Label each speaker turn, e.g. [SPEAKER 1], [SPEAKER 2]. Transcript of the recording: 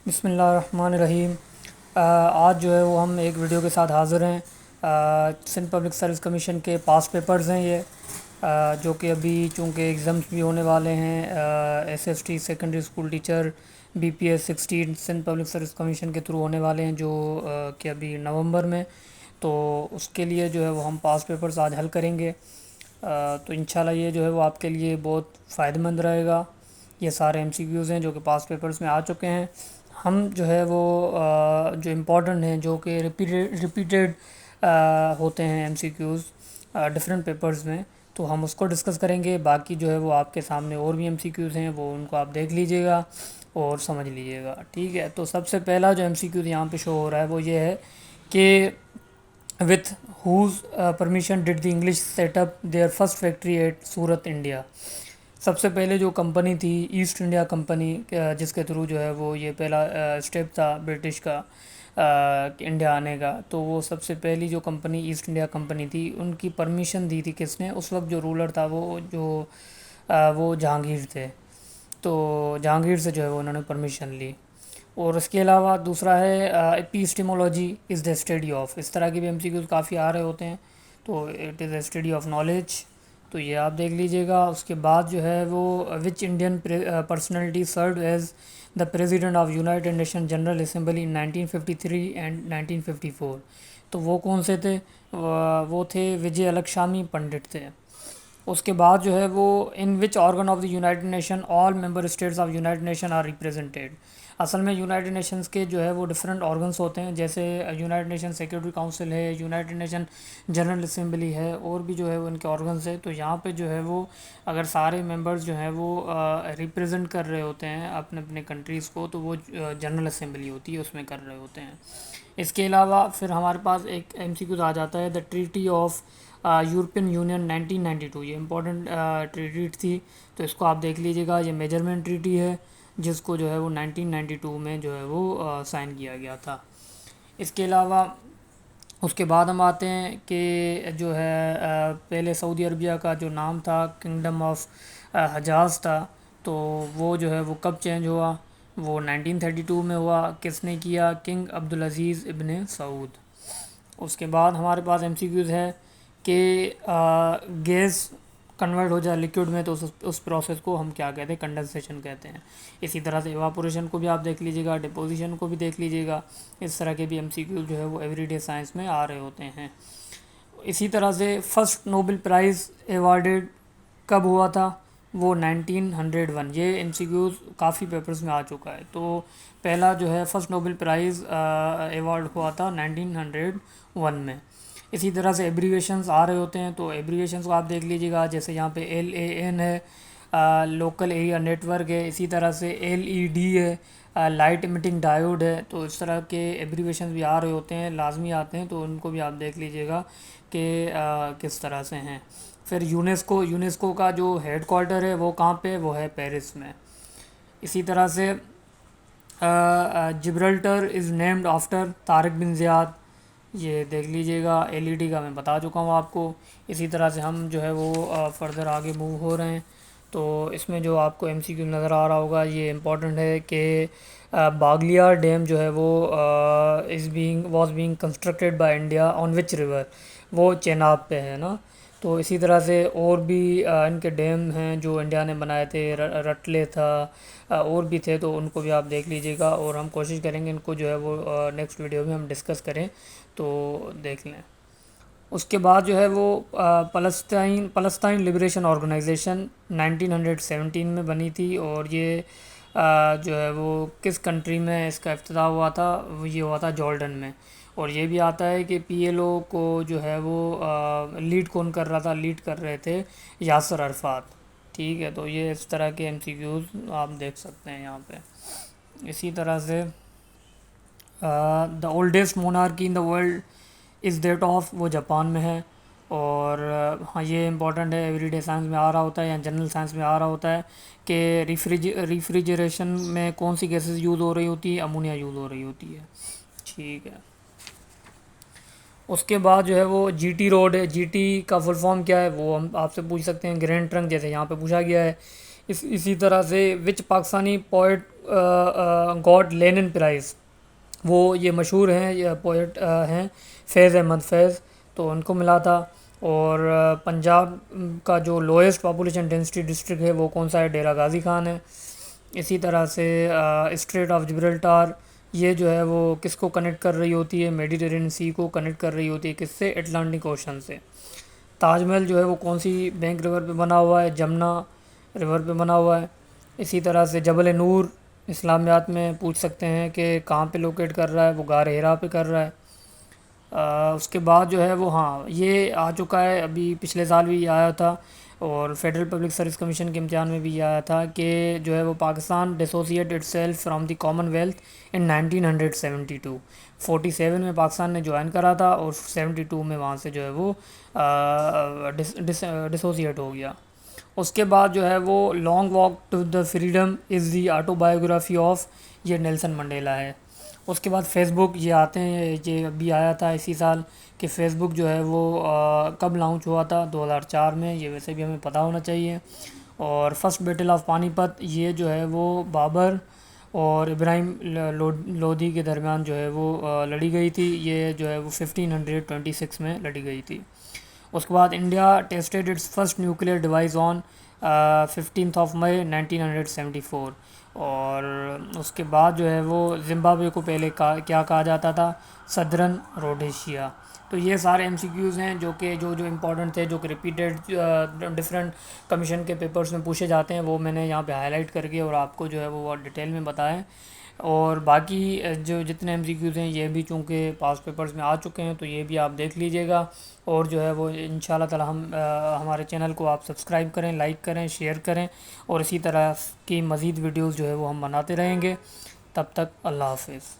[SPEAKER 1] بسم اللہ الرحمن الرحیم۔ آج جو ہے وہ ہم ایک ویڈیو کے ساتھ حاضر ہیں۔ سندھ پبلک سروس کمیشن کے پاس پیپرز ہیں یہ، جو کہ ابھی چونکہ ایگزامس بھی ہونے والے ہیں۔ S S T secondary school teacher BPS 16 Sindh public service commission کے تھرو ہونے والے ہیں، جو کہ ابھی نومبر میں، تو اس کے لیے جو ہے وہ ہم پاس پیپرز آج حل کریں گے۔ تو انشاءاللہ یہ جو ہے وہ آپ کے لیے بہت فائدہ مند رہے گا۔ یہ سارے MCQs ہیں جو کہ پاس پیپرز میں آ چکے ہیں۔ ہم جو ہے وہ جو امپورٹنٹ ہیں، جو کہ ریپیٹیڈ ہوتے ہیں MCQs ڈفرینٹ پیپرز میں، تو ہم اس کو ڈسکس کریں گے۔ باقی جو ہے وہ آپ کے سامنے اور بھی MCQs ہیں، وہ ان کو آپ دیکھ لیجئے گا اور سمجھ لیجئے گا، ٹھیک ہے۔ تو سب سے پہلا جو MCQ یہاں پہ شو ہو رہا ہے وہ یہ ہے کہ with whose permission did the English set up their first factory at سورت انڈیا۔ سب سے پہلے جو کمپنی تھی ایسٹ انڈیا کمپنی، جس کے تھرو جو ہے وہ یہ پہلا اسٹیپ تھا برٹش کا انڈیا آنے کا، تو وہ سب سے پہلی جو کمپنی ایسٹ انڈیا کمپنی تھی، ان کی پرمیشن دی تھی کس نے؟ اس وقت جو رولر تھا وہ جہانگیر تھے، تو جہانگیر سے جو ہے وہ انہوں نے پرمیشن لی۔ اور اس کے علاوہ دوسرا ہے ایپیسٹیمولوجی از دا اسٹڈی آف، اس طرح کی بھی MCQs کافی آ رہے ہوتے ہیں، تو it is a study of knowledge, تو یہ آپ دیکھ لیجئے گا۔ اس کے بعد جو ہے وہ وچ Indian personality served as the president of United Nation General Assembly in 1953 and 1954، تو وہ کون سے تھے؟ وہ تھے وجے الکشمی پنڈت تھے۔ اس کے بعد جو ہے وہ ان وچ organ of the United Nation all member states of United Nation are represented. اصل میں یونائٹڈ نیشنز کے جو ہے وہ ڈفرینٹ آرگنس ہوتے ہیں، جیسے یونائٹڈ نیشن سیکورٹی کاؤنسل ہے، یونائٹڈ نیشن جنرل اسمبلی ہے، اور بھی جو ہے وہ ان کے آرگنز ہے۔ تو یہاں پہ جو ہے وہ اگر سارے ممبرز جو ہیں وہ ریپریزنٹ کر رہے ہوتے ہیں اپنے اپنے کنٹریز کو، تو وہ جنرل اسمبلی ہوتی ہے، اس میں کر رہے ہوتے ہیں۔ اس کے علاوہ پھر ہمارے پاس ایک MCQ آ جاتا ہے the treaty of European union 1992، یہ امپورٹنٹ ٹریٹی تھی، تو اس کو آپ دیکھ لیجئے گا۔ یہ میجرمنٹ ٹریٹی ہے جس کو جو ہے وہ 1992 میں جو ہے وہ سائن کیا گیا تھا۔ اس کے علاوہ اس کے بعد ہم آتے ہیں کہ جو ہے پہلے سعودی عربیہ کا جو نام تھا کنگڈم آف حجاز تھا، تو وہ جو ہے وہ کب چینج ہوا؟ وہ 1932 میں ہوا۔ کس نے کیا؟ کنگ عبدالعزیز ابن سعود۔ اس کے بعد ہمارے پاس MCQs ہے کہ گیس کنورٹ ہو جائے لیکوڈ میں، تو اس پروسیس کو ہم کیا کہتے ہیں؟ کنڈنسیشن کہتے ہیں۔ اسی طرح سے ایواپوریشن کو بھی آپ دیکھ لیجئے گا، ڈپوزیشن کو بھی دیکھ لیجئے گا۔ اس طرح کے بھی MCQ جو ہے وہ ایوری ڈے سائنس میں آ رہے ہوتے ہیں۔ اسی طرح سے فرسٹ نوبل پرائز ایوارڈڈ کب ہوا تھا؟ وہ 1901۔ یہ MCQs کافی پیپرز میں آ چکا ہے۔ تو پہلا جو ہے فرسٹ نوبل پرائز ایوارڈ ہوا تھا 1901 میں۔ اسی طرح سے ایبریویشنز آ رہے ہوتے ہیں، تو ایبریویشنز کو آپ دیکھ لیجئے گا، جیسے یہاں پہ LAN ہے، لوکل ایریا نیٹ ورک ہے، اسی طرح سے LED ہے، لائٹ ایمیٹنگ ڈائیوڈ ہے، تو اس طرح کے ایبریویشنز بھی آ رہے ہوتے ہیں، لازمی آتے ہیں، تو ان کو بھی آپ دیکھ لیجئے گا کہ کس طرح سے ہیں۔ پھر یونیسکو کا جو ہیڈ کوارٹر ہے وہ کہاں پہ؟ وہ ہے پیرس میں۔ اسی طرح سے جبرلٹر از نیمڈ آفٹر طارق بن زیاد، یہ دیکھ لیجئے گا۔ LED کا میں بتا چکا ہوں آپ کو۔ اسی طرح سے ہم جو ہے وہ فردر آگے موو ہو رہے ہیں، تو اس میں جو آپ کو MCQ نظر آ رہا ہوگا، یہ امپورٹنٹ ہے کہ باگلیار ڈیم جو ہے وہ was being constructed by India on which river, وہ چیناب پہ ہے نا۔ تو اسی طرح سے اور بھی ان کے ڈیم ہیں جو انڈیا نے بنائے تھے، رٹلے تھا، اور بھی تھے، تو ان کو بھی آپ دیکھ لیجئے گا، اور ہم کوشش کریں گے ان کو جو ہے وہ نیکسٹ ویڈیو میں ہم ڈسکس کریں، تو دیکھ لیں۔ اس کے بعد جو ہے وہ پلسطین لبریشن آرگنائزیشن 1917 میں بنی تھی، اور یہ جو ہے وہ کس کنٹری میں اس کا افتتاح ہوا تھا؟ یہ ہوا تھا جارڈن میں۔ اور یہ بھی آتا ہے کہ PLO کو جو ہے وہ لیڈ کون کر رہا تھا؟ لیڈ کر رہے تھے یاسر عرفات، ٹھیک ہے۔ تو یہ اس طرح کے MCQs آپ دیکھ سکتے ہیں یہاں پہ۔ اسی طرح سے the oldest مونارکی in the world is that of, وہ جاپان میں ہے۔ اور ہاں یہ امپورٹنٹ ہے، ایوری ڈے سائنس میں آ رہا ہوتا ہے یا جنرل سائنس میں آ رہا ہوتا ہے کہ ریفریجریشن میں کون سی گیسز یوز ہو رہی ہوتی ہے؟ امونیا یوز ہو رہی ہوتی ہے، ٹھیک ہے۔ اس کے بعد جو ہے وہ GT روڈ ہے، GT کا فل فارم کیا ہے؟ وہ ہم آپ سے پوچھ سکتے ہیں، گرینڈ ٹرنک، جیسے یہاں پہ پوچھا گیا ہے۔ اسی طرح سے وچ Pakistani poet got Lenin prize, وہ یہ مشہور ہیں، یہ پوئٹ ہیں فیض احمد فیض، تو ان کو ملا تھا۔ اور پنجاب کا جو لوئسٹ پاپولیشن ڈینسٹی ڈسٹرکٹ ہے وہ کون سا ہے؟ ڈیرہ غازی خان ہے۔ اسی طرح سے اسٹریٹ آف جبرلٹار، یہ جو ہے وہ کس کو کنیکٹ کر رہی ہوتی ہے؟ میڈیٹرینین سی کو کنیکٹ کر رہی ہوتی ہے، کس سے؟ اٹلانٹک اوشن سے۔ تاج محل جو ہے وہ کون سی بینک ریور پہ بنا ہوا ہے؟ جمنا ریور پہ بنا ہوا ہے۔ اسی طرح سے جبل نور اسلامیات میں پوچھ سکتے ہیں کہ کہاں پہ لوکیٹ کر رہا ہے؟ وہ غار ہرا پہ کر رہا ہے۔ اس کے بعد جو ہے وہ ہاں یہ آ چکا ہے، ابھی پچھلے سال بھی یہ آیا تھا، اور فیڈرل پبلک سروس کمیشن کے امتحان میں بھی یہ آیا تھا کہ جو ہے وہ Pakistan ڈیسوسیٹ it self from the common wealth in 1972۔ 47 میں پاکستان نے جوائن کرا تھا، اور 72 میں وہاں سے جو ہے وہ ڈیسوسیٹ ہو گیا۔ اس کے بعد جو ہے وہ long walk to the freedom is the autobiography of, یہ نیلسن منڈیلا ہے۔ اس کے بعد فیس بک یہ آتے ہیں، یہ ابھی آیا تھا اسی سال کہ فیس بک جو ہے وہ کب لانچ ہوا تھا؟ 2004 میں، یہ ویسے بھی ہمیں پتہ ہونا چاہیے۔ اور فرسٹ بیٹل آف پانی پت، یہ جو ہے وہ بابر اور ابراہیم لودھی کے درمیان جو ہے وہ لڑی گئی تھی، یہ جو ہے وہ 1526 میں لڑی گئی تھی۔ اس کے بعد India tested its first nuclear device on 15 May 1974۔ اور اس کے بعد جو ہے وہ زمبابوے کو پہلے کیا کہا جاتا تھا؟ صدرن روڈیشیا۔ تو یہ سارے ایم سی کیوز ہیں جو کہ جو امپورٹنٹ تھے، جو کہ ریپیٹڈ ڈفرینٹ کمیشن کے پیپرز میں پوچھے جاتے ہیں، وہ میں نے یہاں پہ ہائی لائٹ کر کے اور آپ کو جو ہے وہ ڈیٹیل میں بتائیں۔ اور باقی جو جتنے ایم سی کیوز ہیں یہ بھی چونکہ پاس پیپرز میں آ چکے ہیں، تو یہ بھی آپ دیکھ لیجئے گا۔ اور جو ہے وہ انشاءاللہ تعالی ہم ہمارے چینل کو آپ سبسکرائب کریں، لائک کریں، شیئر کریں، اور اسی طرح کی مزید ویڈیوز جو ہے وہ ہم بناتے رہیں گے۔ تب تک اللہ حافظ۔